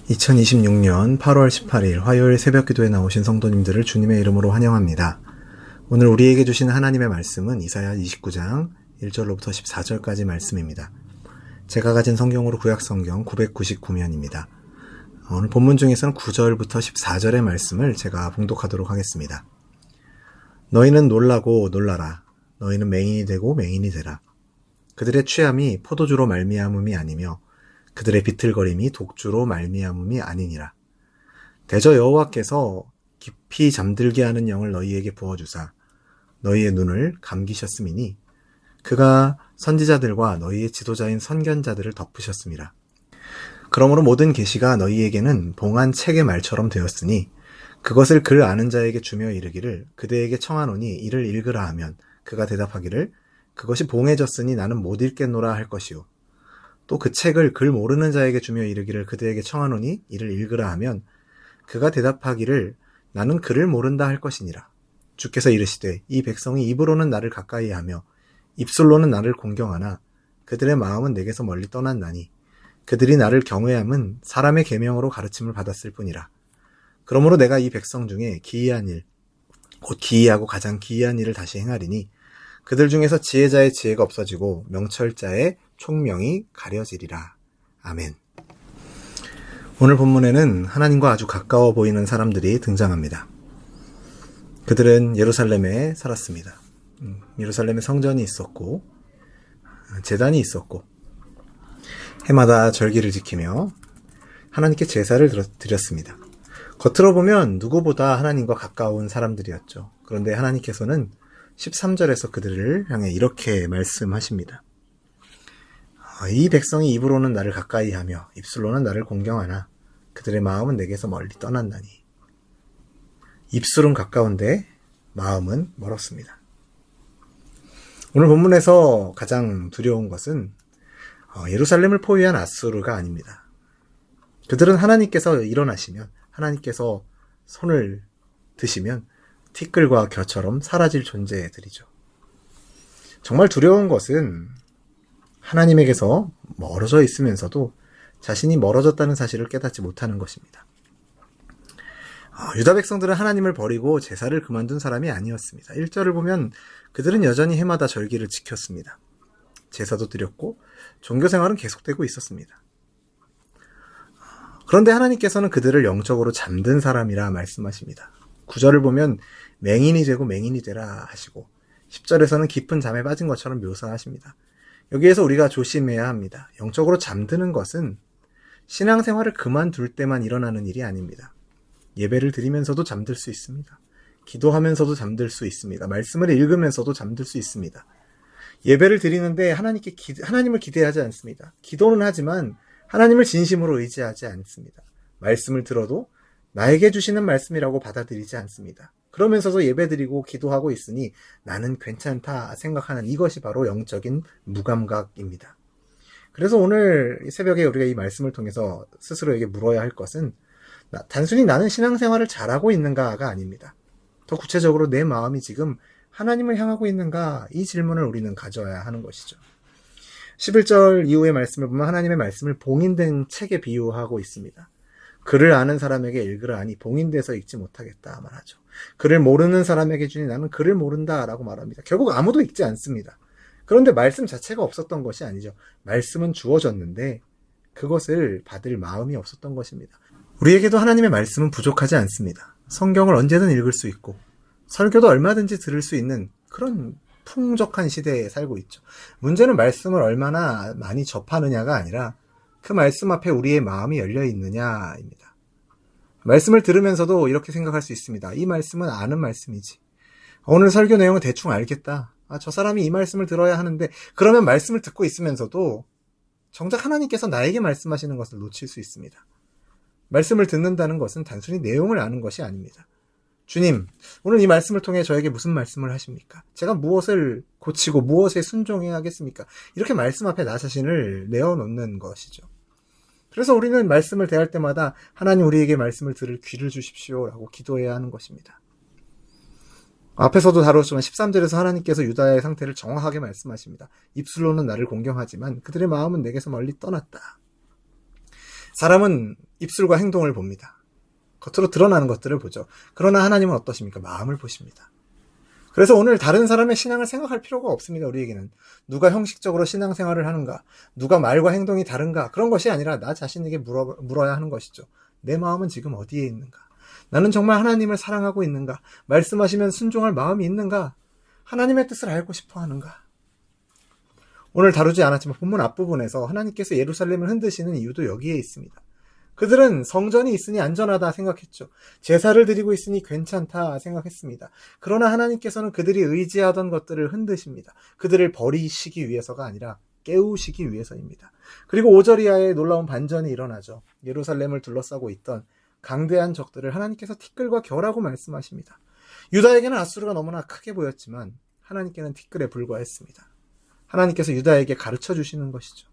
2026년 8월 18일 화요일 새벽 기도에 나오신 성도님들을 주님의 이름으로 환영합니다. 오늘 우리에게 주신 하나님의 말씀은 이사야 29장 1절로부터 14절까지 말씀입니다. 제가 가진 성경으로 구약성경 999면입니다. 오늘 본문 중에서는 9절부터 14절의 말씀을 제가 봉독하도록 하겠습니다. 너희는 놀라고 놀라라. 너희는 맹인이 되고 맹인이 되라. 그들의 취함이 포도주로 말미암음이 아니며 그들의 비틀거림이 독주로 말미암음이 아니니라. 대저 여호와께서 깊이 잠들게 하는 영을 너희에게 부어주사 너희의 눈을 감기셨음이니 그가 선지자들과 너희의 지도자인 선견자들을 덮으셨음이라. 그러므로 모든 계시가 너희에게는 봉한 책의 말처럼 되었으니 그것을 글 아는 자에게 주며 이르기를 그대에게 청하노니 이를 읽으라 하면 그가 대답하기를 그것이 봉해졌으니 나는 못 읽겠노라 할 것이요. 또 그 책을 글 모르는 자에게 주며 이르기를 그대에게 청하노니 이를 읽으라 하면 그가 대답하기를 나는 글을 모른다 할 것이니라. 주께서 이르시되 이 백성이 입으로는 나를 가까이 하며 입술로는 나를 공경하나 그들의 마음은 내게서 멀리 떠났나니 그들이 나를 경외함은 사람의 계명으로 가르침을 받았을 뿐이라. 그러므로 내가 이 백성 중에 기이한 일, 곧 기이하고 가장 기이한 일을 다시 행하리니 그들 중에서 지혜자의 지혜가 없어지고 명철자의 총명이 가려지리라. 아멘. 오늘 본문에는 하나님과 아주 가까워 보이는 사람들이 등장합니다. 그들은 예루살렘에 살았습니다. 예루살렘에 성전이 있었고 제단이 있었고 해마다 절기를 지키며 하나님께 제사를 드렸습니다. 겉으로 보면 누구보다 하나님과 가까운 사람들이었죠. 그런데 하나님께서는 13절에서 그들을 향해 이렇게 말씀하십니다. 이 백성이 입으로는 나를 가까이 하며 입술로는 나를 공경하나 그들의 마음은 내게서 멀리 떠났나니. 입술은 가까운데 마음은 멀었습니다. 오늘 본문에서 가장 두려운 것은 예루살렘을 포위한 아수르가 아닙니다. 그들은 하나님께서 일어나시면 하나님께서 손을 드시면 티끌과 겨처럼 사라질 존재들이죠. 정말 두려운 것은 하나님에게서 멀어져 있으면서도 자신이 멀어졌다는 사실을 깨닫지 못하는 것입니다. 유다 백성들은 하나님을 버리고 제사를 그만둔 사람이 아니었습니다. 1절을 보면 그들은 여전히 해마다 절기를 지켰습니다. 제사도 드렸고 종교생활은 계속되고 있었습니다. 그런데 하나님께서는 그들을 영적으로 잠든 사람이라 말씀하십니다. 9절을 보면 맹인이 되고 맹인이 되라 하시고 10절에서는 깊은 잠에 빠진 것처럼 묘사하십니다. 여기에서 우리가 조심해야 합니다. 영적으로 잠드는 것은 신앙생활을 그만둘 때만 일어나는 일이 아닙니다. 예배를 드리면서도 잠들 수 있습니다. 기도하면서도 잠들 수 있습니다. 말씀을 읽으면서도 잠들 수 있습니다. 예배를 드리는데 하나님을 기대하지 않습니다. 기도는 하지만 하나님을 진심으로 의지하지 않습니다. 말씀을 들어도 나에게 주시는 말씀이라고 받아들이지 않습니다. 그러면서도 예배드리고 기도하고 있으니 나는 괜찮다 생각하는 이것이 바로 영적인 무감각입니다. 그래서 오늘 새벽에 우리가 이 말씀을 통해서 스스로에게 물어야 할 것은 단순히 나는 신앙생활을 잘하고 있는가가 아닙니다. 더 구체적으로 내 마음이 지금 하나님을 향하고 있는가, 이 질문을 우리는 가져야 하는 것이죠. 11절 이후의 말씀을 보면 하나님의 말씀을 봉인된 책에 비유하고 있습니다. 글을 아는 사람에게 읽으라 하니 봉인돼서 읽지 못하겠다 말하죠. 글을 모르는 사람에게 주니 나는 글을 모른다 라고 말합니다. 결국 아무도 읽지 않습니다. 그런데 말씀 자체가 없었던 것이 아니죠. 말씀은 주어졌는데 그것을 받을 마음이 없었던 것입니다. 우리에게도 하나님의 말씀은 부족하지 않습니다. 성경을 언제든 읽을 수 있고 설교도 얼마든지 들을 수 있는 그런 풍족한 시대에 살고 있죠. 문제는 말씀을 얼마나 많이 접하느냐가 아니라 그 말씀 앞에 우리의 마음이 열려 있느냐입니다. 말씀을 들으면서도 이렇게 생각할 수 있습니다. 이 말씀은 아는 말씀이지. 오늘 설교 내용은 대충 알겠다. 저 사람이 이 말씀을 들어야 하는데, 그러면 말씀을 듣고 있으면서도 정작 하나님께서 나에게 말씀하시는 것을 놓칠 수 있습니다. 말씀을 듣는다는 것은 단순히 내용을 아는 것이 아닙니다. 주님, 오늘 이 말씀을 통해 저에게 무슨 말씀을 하십니까? 제가 무엇을 고치고 무엇에 순종해야 하겠습니까? 이렇게 말씀 앞에 나 자신을 내어놓는 것이죠. 그래서 우리는 말씀을 대할 때마다 하나님 우리에게 말씀을 들을 귀를 주십시오 라고 기도해야 하는 것입니다. 앞에서도 다뤘지만 13절에서 하나님께서 유다의 상태를 정확하게 말씀하십니다. 입술로는 나를 공경하지만 그들의 마음은 내게서 멀리 떠났다. 사람은 입술과 행동을 봅니다. 겉으로 드러나는 것들을 보죠. 그러나 하나님은 어떠십니까? 마음을 보십니다. 그래서 오늘 다른 사람의 신앙을 생각할 필요가 없습니다. 우리에게는 누가 형식적으로 신앙생활을 하는가, 누가 말과 행동이 다른가, 그런 것이 아니라 나 자신에게 물어야 하는 것이죠. 내 마음은 지금 어디에 있는가? 나는 정말 하나님을 사랑하고 있는가? 말씀하시면 순종할 마음이 있는가? 하나님의 뜻을 알고 싶어 하는가? 오늘 다루지 않았지만 본문 앞부분에서 하나님께서 예루살렘을 흔드시는 이유도 여기에 있습니다. 그들은 성전이 있으니 안전하다 생각했죠. 제사를 드리고 있으니 괜찮다 생각했습니다. 그러나 하나님께서는 그들이 의지하던 것들을 흔드십니다. 그들을 버리시기 위해서가 아니라 깨우시기 위해서입니다. 그리고 5절 이하에 놀라운 반전이 일어나죠. 예루살렘을 둘러싸고 있던 강대한 적들을 하나님께서 티끌과 겨라고 말씀하십니다. 유다에게는 아수르가 너무나 크게 보였지만 하나님께는 티끌에 불과했습니다. 하나님께서 유다에게 가르쳐 주시는 것이죠.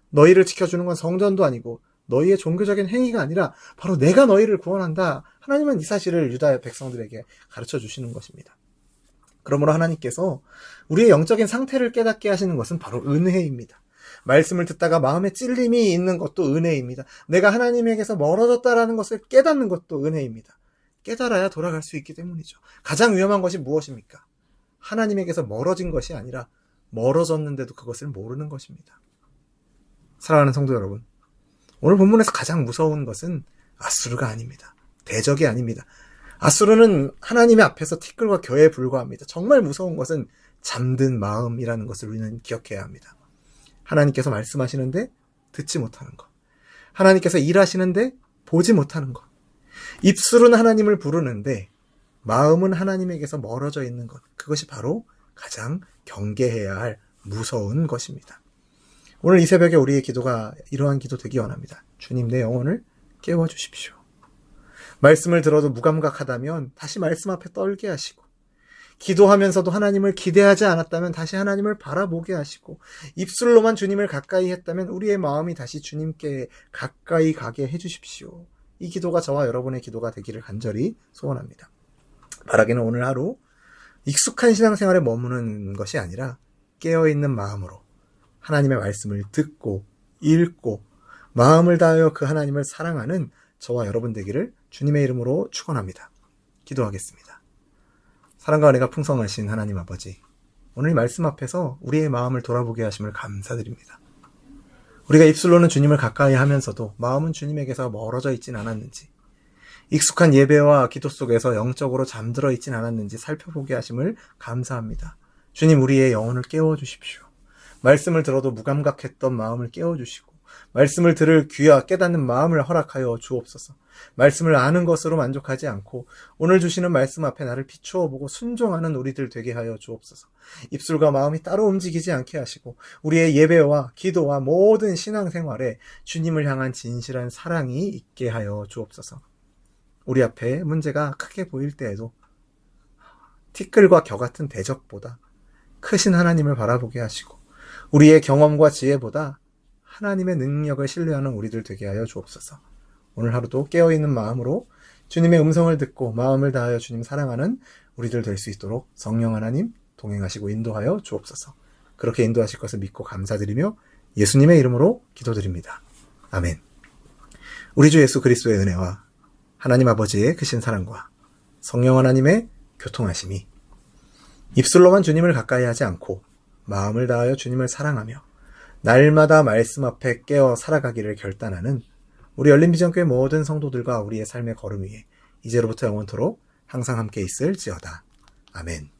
너희를 지켜주는 건 성전도 아니고 너희의 종교적인 행위가 아니라 바로 내가 너희를 구원한다. 하나님은 이 사실을 유다의 백성들에게 가르쳐 주시는 것입니다. 그러므로 하나님께서 우리의 영적인 상태를 깨닫게 하시는 것은 바로 은혜입니다. 말씀을 듣다가 마음에 찔림이 있는 것도 은혜입니다. 내가 하나님에게서 멀어졌다라는 것을 깨닫는 것도 은혜입니다. 깨달아야 돌아갈 수 있기 때문이죠. 가장 위험한 것이 무엇입니까? 하나님에게서 멀어진 것이 아니라 멀어졌는데도 그것을 모르는 것입니다. 사랑하는 성도 여러분, 오늘 본문에서 가장 무서운 것은 아수르가 아닙니다. 대적이 아닙니다. 아수르는 하나님의 앞에서 티끌과 겨에 불과합니다. 정말 무서운 것은 잠든 마음이라는 것을 우리는 기억해야 합니다. 하나님께서 말씀하시는데 듣지 못하는 것. 하나님께서 일하시는데 보지 못하는 것. 입술은 하나님을 부르는데 마음은 하나님에게서 멀어져 있는 것. 그것이 바로 가장 경계해야 할 무서운 것입니다. 오늘 이 새벽에 우리의 기도가 이러한 기도 되기 원합니다. 주님, 내 영혼을 깨워주십시오. 말씀을 들어도 무감각하다면 다시 말씀 앞에 떨게 하시고, 기도하면서도 하나님을 기대하지 않았다면 다시 하나님을 바라보게 하시고, 입술로만 주님을 가까이 했다면 우리의 마음이 다시 주님께 가까이 가게 해주십시오. 이 기도가 저와 여러분의 기도가 되기를 간절히 소원합니다. 바라기는 오늘 하루 익숙한 신앙생활에 머무는 것이 아니라 깨어있는 마음으로 하나님의 말씀을 듣고 읽고 마음을 다하여 그 하나님을 사랑하는 저와 여러분 되기를 주님의 이름으로 축원합니다. 기도하겠습니다. 사랑과 은혜가 풍성하신 하나님 아버지, 오늘 말씀 앞에서 우리의 마음을 돌아보게 하심을 감사드립니다. 우리가 입술로는 주님을 가까이 하면서도 마음은 주님에게서 멀어져 있진 않았는지, 익숙한 예배와 기도 속에서 영적으로 잠들어 있진 않았는지 살펴보게 하심을 감사합니다. 주님, 우리의 영혼을 깨워주십시오. 말씀을 들어도 무감각했던 마음을 깨워주시고, 말씀을 들을 귀와 깨닫는 마음을 허락하여 주옵소서. 말씀을 아는 것으로 만족하지 않고 오늘 주시는 말씀 앞에 나를 비추어 보고 순종하는 우리들 되게 하여 주옵소서. 입술과 마음이 따로 움직이지 않게 하시고 우리의 예배와 기도와 모든 신앙생활에 주님을 향한 진실한 사랑이 있게 하여 주옵소서. 우리 앞에 문제가 크게 보일 때에도 티끌과 겨 같은 대적보다 크신 하나님을 바라보게 하시고 우리의 경험과 지혜보다 하나님의 능력을 신뢰하는 우리들 되게 하여 주옵소서. 오늘 하루도 깨어있는 마음으로 주님의 음성을 듣고 마음을 다하여 주님 사랑하는 우리들 될 수 있도록 성령 하나님 동행하시고 인도하여 주옵소서. 그렇게 인도하실 것을 믿고 감사드리며 예수님의 이름으로 기도드립니다. 아멘. 우리 주 예수 그리스도의 은혜와 하나님 아버지의 크신 사랑과 성령 하나님의 교통하심이 입술로만 주님을 가까이 하지 않고 마음을 다하여 주님을 사랑하며 날마다 말씀 앞에 깨어 살아가기를 결단하는 우리 열린비전교회 모든 성도들과 우리의 삶의 걸음 위에 이제로부터 영원토록 항상 함께 있을지어다. 아멘.